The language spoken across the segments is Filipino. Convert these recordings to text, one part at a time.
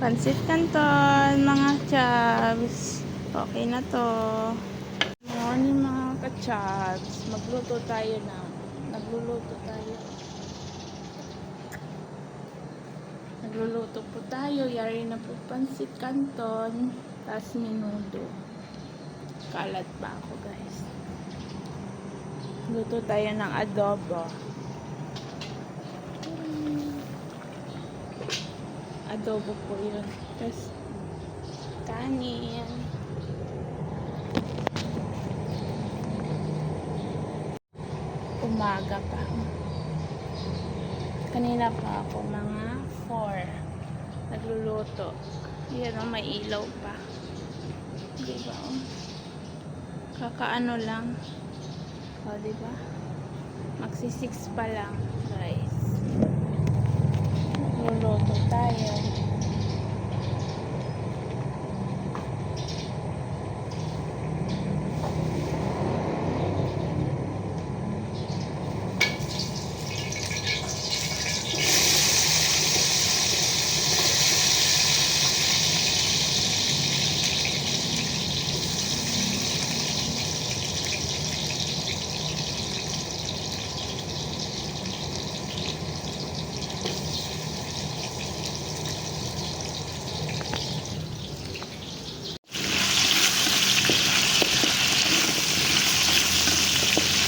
Pansit Canton, mga chabs. Okay na to. Morning mga ka-chabs. Nagluluto tayo. Nagluluto po tayo. Yari na po pansit canton. Tapos menudo. Kalat pa ako guys. Luto tayo ng adobo. Adobo po yun. Tapos kanin. Umaga pa. Kanina pa ako mga 4 nagluluto. Yan o, may ilaw pa. Diba o? Kakaano lang. O, diba? Magsi 6 pa lang guys. Nagluluto tayo.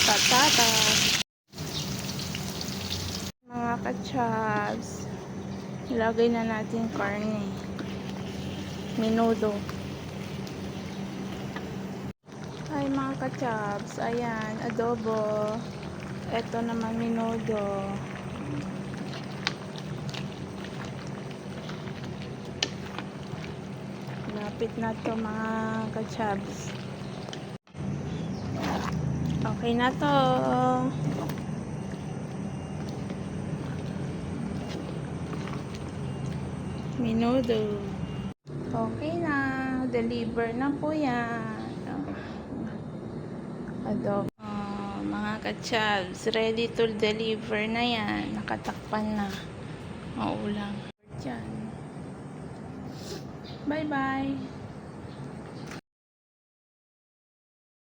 Patatas. Mga ka-chabs. Ilagay na natin karne. Menudo. Ay mga ka-chabs. Ayan, adobo. Ito naman menudo. Lapit na to mga ka-chabs. Okay na to. Menudo. Okay na. Deliver na po yan. Adobo. Mga ka-chabs. Ready to deliver na yan. Nakatakpan na. Maulang. Diyan. Bye-bye.